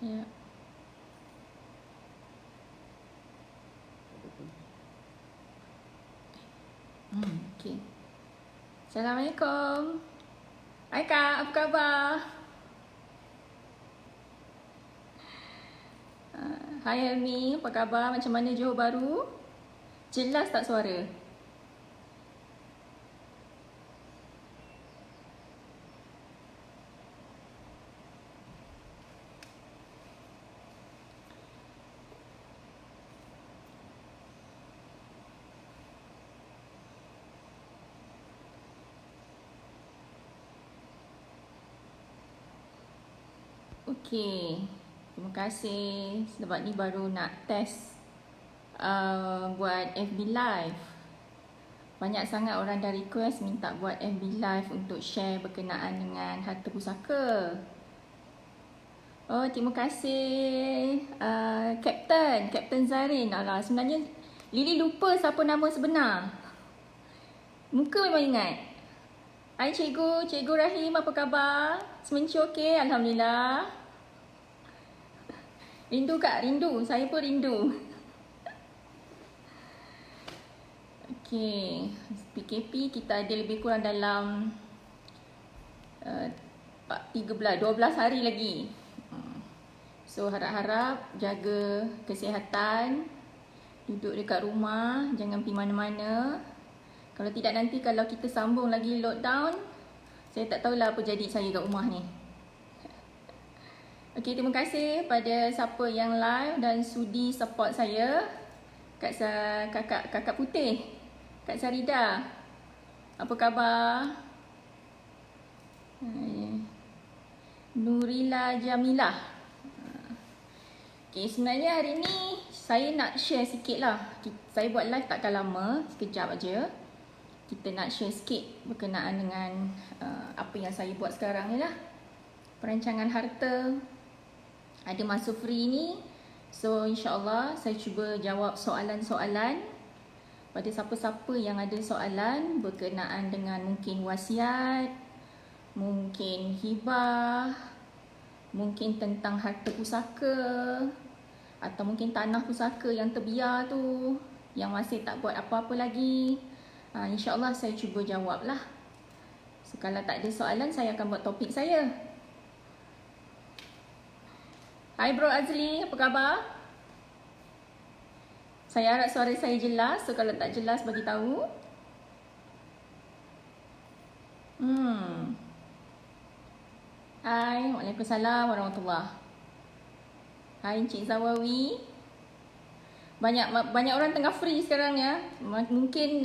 Ya. Okey. Assalamualaikum. Hai Kak, apa khabar? Hai Helmi, apa khabar? Macam mana Johor Bahru? Jelas tak suara? Okey. Terima kasih sebab ni baru nak test buat FB Live. Banyak sangat orang dah request minta buat FB Live untuk share berkenaan dengan harta pusaka. Oh, terima kasih Captain Zarin. Alah, sebenarnya Lily lupa siapa nama sebenar. Muka memang ingat. Hai Cikgu Rahim, apa khabar? Semenci okey? Alhamdulillah. Rindu Kak, rindu. Saya pun rindu. Okey, PKP kita ada lebih kurang dalam 12 hari lagi. So harap-harap jaga kesihatan, duduk dekat rumah, jangan pergi mana-mana. Kalau tidak nanti kalau kita sambung lagi lockdown, saya tak tahulah apa jadi saya kat rumah ni. Okey, terima kasih pada siapa yang live dan sudi support saya. Kakak Putih, Kak Sarida, apa khabar? Nurila Jamilah. Okay, sebenarnya hari ni saya nak share sikit lah. Saya buat live takkan lama, sekejap aja. Kita nak share sikit berkenaan dengan apa yang saya buat sekarang ni lah. Perancangan harta. Ada masa free ni. So insyaAllah saya cuba jawab soalan-soalan. Pada siapa-siapa yang ada soalan berkenaan dengan mungkin wasiat, mungkin hibah, mungkin tentang harta pusaka, atau mungkin tanah pusaka yang terbiar tu, yang masih tak buat apa-apa lagi. InsyaAllah saya cuba jawab lah. So, kalau tak ada soalan, saya akan buat topik saya. Hai Bro Azli, apa khabar? Saya harap suara saya jelas. So, kalau tak jelas, bagi tahu. Hai, Waalaikumsalam warahmatullahi. Hai Encik Zawawi. Banyak orang tengah free sekarang ya. Mungkin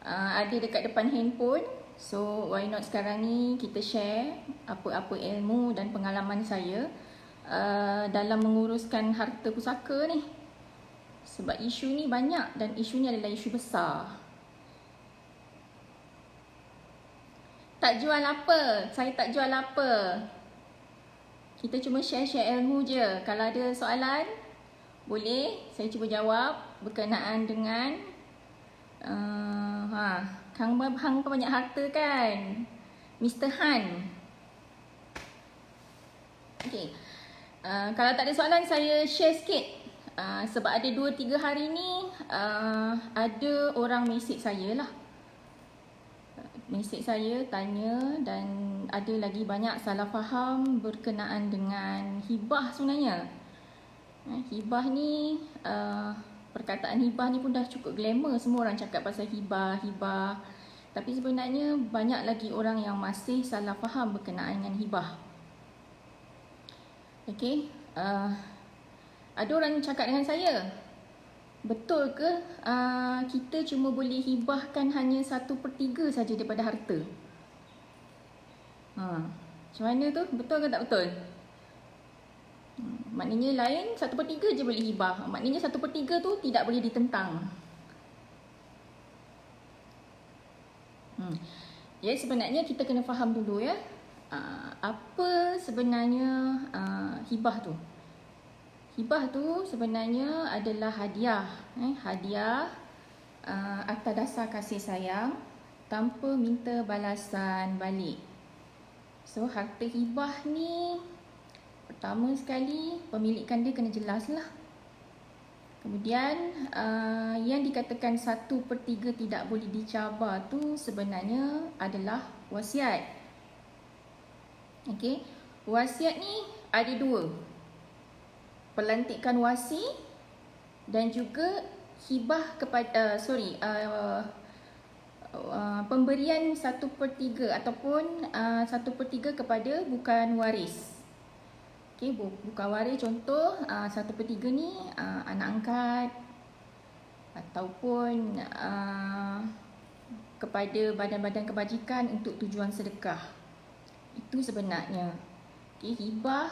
ada dekat depan handphone. So why not sekarang ni kita share apa-apa ilmu dan pengalaman saya dalam menguruskan harta pusaka ni. Sebab isu ni banyak dan isu ni adalah isu besar. Tak jual apa, saya tak jual apa. Kita cuma share-share ilmu je. Kalau ada soalan, boleh saya cuba jawab berkenaan dengan Kang Hang banyak harta kan? Mr. Han. Okey. Kalau tak ada soalan, saya share sikit. Sebab ada 2-3 hari ni ada orang mesej saya lah. Mesej saya tanya dan ada lagi banyak salah faham berkenaan dengan hibah sebenarnya. Hibah ni, perkataan hibah ni pun dah cukup glamour. Semua orang cakap pasal hibah. Tapi sebenarnya banyak lagi orang yang masih salah faham berkenaan dengan hibah. Okey, ada orang cakap dengan saya, betul ke kita cuma boleh hibahkan hanya 1/3 saja daripada harta? Macam mana tu? Betul ke tak betul? Maknanya lain 1/3 je boleh hibah. Maknanya 1/3 tu tidak boleh ditentang. Jadi sebenarnya kita kena faham dulu ya. Apa sebenarnya hibah tu? Hibah tu sebenarnya adalah hadiah. Hadiah atas dasar kasih sayang tanpa minta balasan balik. So harta hibah ni Pertama sekali, pemilikan dia kena jelas lah. Kemudian yang dikatakan 1/3 tidak boleh dicabar tu sebenarnya adalah wasiat. Okey, wasiat ni ada dua. Pelantikan wasi dan juga hibah kepada pemberian 1/3 ataupun 1/3 kepada bukan waris. Okey, bukan waris contoh 1/3 ni anak angkat ataupun kepada badan-badan kebajikan untuk tujuan sedekah. Itu sebenarnya. Okey, hibah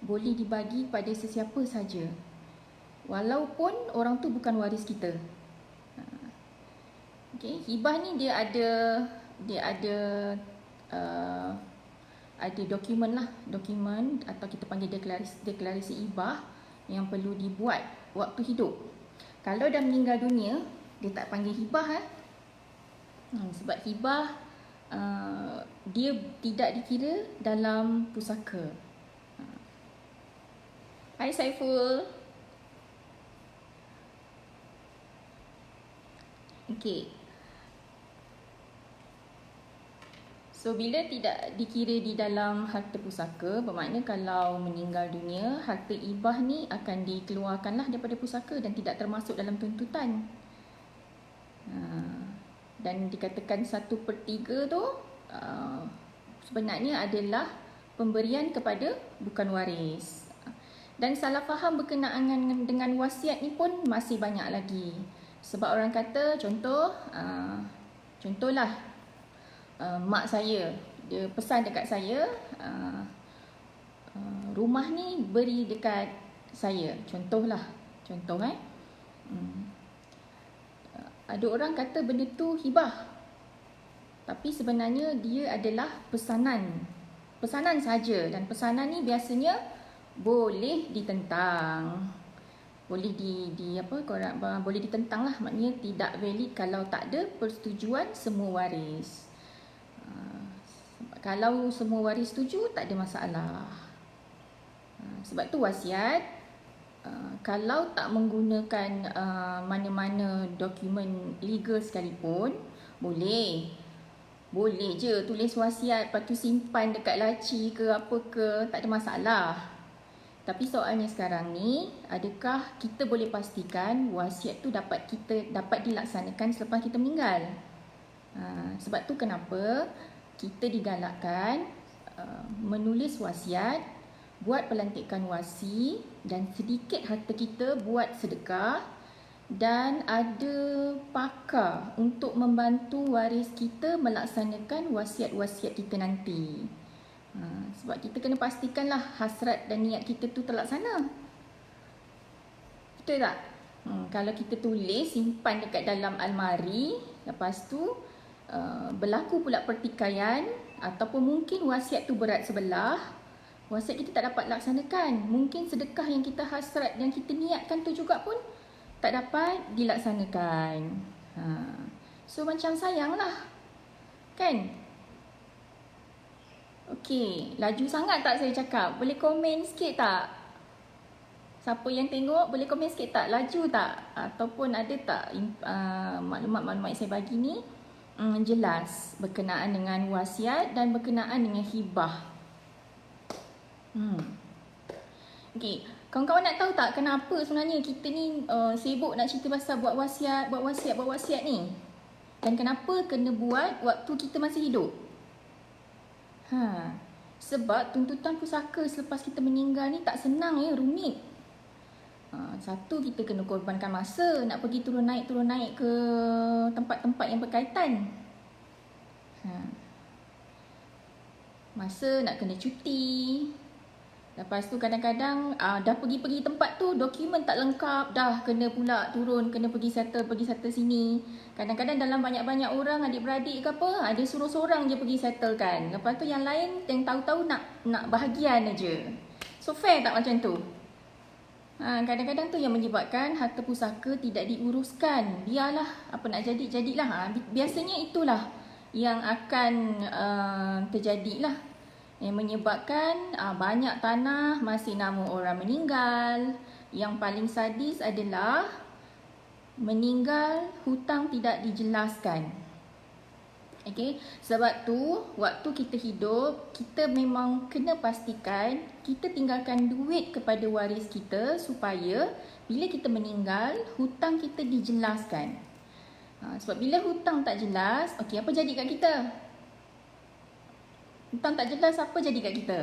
boleh dibagi pada sesiapa saja. Walaupun orang tu bukan waris kita. Okey, hibah ni dia ada dokumen lah, dokumen atau kita panggil deklarasi hibah yang perlu dibuat waktu hidup. Kalau dah meninggal dunia, dia tak panggil hibah sebab hibah dia tidak dikira dalam pusaka. Hai Saiful. Okey. So, bila tidak dikira di dalam harta pusaka, bermakna kalau meninggal dunia, harta hibah ni akan dikeluarkanlah daripada pusaka dan tidak termasuk dalam tuntutan. Dan dikatakan 1/3 tu sebenarnya adalah pemberian kepada bukan waris. Dan salah faham berkenaan dengan wasiat ni pun masih banyak lagi. Sebab orang kata, contohlah, mak saya, dia pesan dekat saya, rumah ni beri dekat saya. Contoh. Ada orang kata benda tu hibah. Tapi sebenarnya dia adalah pesanan. Pesanan saja, dan pesanan ni biasanya boleh ditentang. Boleh boleh ditentang lah, maknanya tidak valid kalau tak ada persetujuan semua waris. Kalau semua waris setuju, tak ada masalah. Sebab tu wasiat, kalau tak menggunakan mana-mana dokumen legal sekalipun, boleh je tulis wasiat, lepas tu simpan dekat laci ke apa ke, tak ada masalah. Tapi soalnya sekarang ni, adakah kita boleh pastikan wasiat tu dapat dilaksanakan selepas kita meninggal? Sebab tu kenapa kita digalakkan menulis wasiat, buat pelantikan wasi, dan sedikit harta kita buat sedekah, dan ada pakar untuk membantu waris kita melaksanakan wasiat-wasiat kita nanti. Sebab kita kena pastikanlah hasrat dan niat kita tu terlaksana. Betul tak? Kalau kita tulis, simpan dekat dalam almari, lepas tu berlaku pula pertikaian, ataupun mungkin wasiat tu berat sebelah, wasiat kita tak dapat laksanakan. Mungkin sedekah yang kita hasrat, yang kita niatkan tu juga pun tak dapat dilaksanakan. So macam sayang lah, kan? Okey, laju sangat tak saya cakap? Boleh komen sikit tak? Siapa yang tengok boleh komen sikit tak? Laju tak? Ataupun ada tak maklumat-maklumat yang saya bagi ni jelas berkenaan dengan wasiat dan berkenaan dengan hibah. Okey, kawan-kawan nak tahu tak kenapa sebenarnya kita ni sibuk nak cerita pasal buat wasiat ni? Dan kenapa kena buat waktu kita masih hidup? Sebab tuntutan pusaka selepas kita meninggal ni tak senang ya, rumit. Satu, kita kena korbankan masa nak pergi turun naik ke tempat-tempat yang berkaitan. Masa nak kena cuti. Lepas tu kadang-kadang dah pergi tempat tu, dokumen tak lengkap, dah kena pula turun, kena pergi settle sini. Kadang-kadang dalam banyak-banyak orang, adik-beradik ke apa, ada suruh seorang je pergi settle kan. Lepas tu yang lain yang tahu-tahu nak bahagian aja. So fair tak macam tu? Kadang-kadang tu yang menyebabkan harta pusaka tidak diuruskan. Biarlah apa nak jadilah. Biasanya itulah yang akan terjadilah. yang menyebabkan banyak tanah masih nama orang meninggal. Yang paling sadis adalah meninggal hutang tidak dijelaskan. Okay? Sebab tu waktu kita hidup, kita memang kena pastikan kita tinggalkan duit kepada waris kita supaya bila kita meninggal, hutang kita dijelaskan. Sebab bila hutang tak jelas, okay, apa jadi kat kita? Hutang tak jelas, apa jadi kat kita?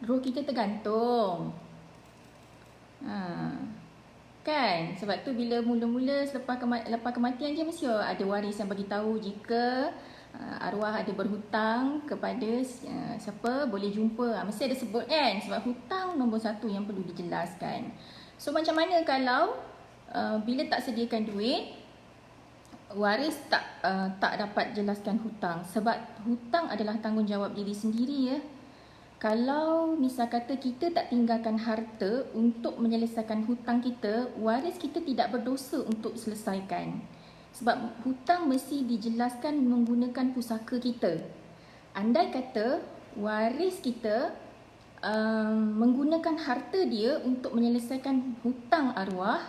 Roh kita tergantung. Kan? Sebab tu bila mula-mula lepas kematian je mesti ada waris yang bagi tahu jika arwah ada berhutang kepada siapa boleh jumpa. Mesti ada sebut kan? Sebab hutang nombor satu yang perlu dijelaskan. So macam mana kalau bila tak sediakan duit, waris tak dapat jelaskan hutang? Sebab hutang adalah tanggungjawab diri sendiri ya. Kalau misal kata kita tak tinggalkan harta untuk menyelesaikan hutang kita, waris kita tidak berdosa untuk selesaikan. Sebab hutang mesti dijelaskan menggunakan pusaka kita. Andai kata waris kita menggunakan harta dia untuk menyelesaikan hutang arwah,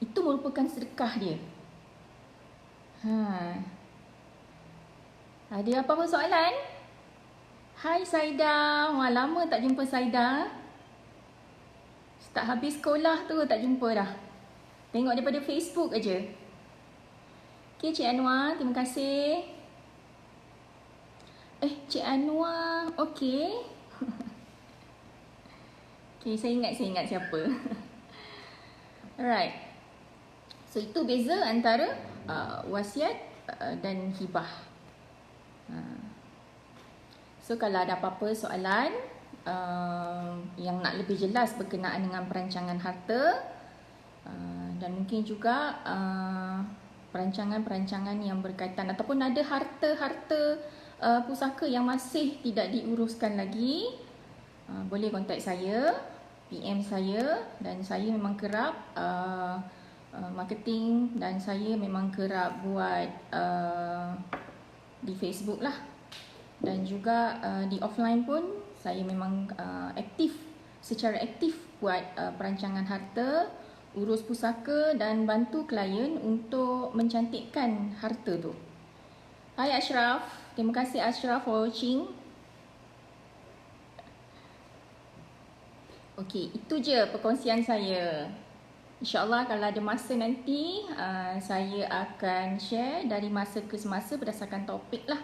itu merupakan sedekah dia. Ada apa-apa soalan? Hai Saida, wah lama tak jumpa Saida. Start habis sekolah tu tak jumpa dah. Tengok daripada Facebook aja. Okay Cik Anwar, terima kasih. Cik Anwar, okay. Okay, saya ingat siapa. Alright. So itu beza antara wasiat dan hibah. So kalau ada apa-apa soalan yang nak lebih jelas berkenaan dengan perancangan harta dan mungkin juga perancangan-perancangan yang berkaitan ataupun ada harta-harta pusaka yang masih tidak diuruskan lagi, boleh kontak saya, PM saya, dan saya memang kerap marketing dan saya memang kerap buat di Facebook lah. Dan juga di offline pun saya memang secara aktif buat perancangan harta, urus pusaka dan bantu klien untuk mencantikkan harta tu. Hai Ashraf, terima kasih Ashraf for watching. Okey, itu je perkongsian saya. InsyaAllah kalau ada masa nanti saya akan share dari masa ke semasa berdasarkan topik lah.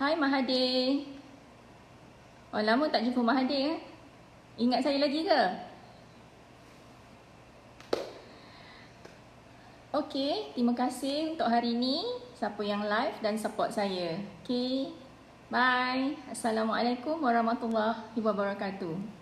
Hai Mahathir. Oh, lama tak jumpa Mahathir. Ingat saya lagi ke? Okey, terima kasih untuk hari ini. Siapa yang live dan support saya. Okey, bye. Assalamualaikum warahmatullahi wabarakatuh.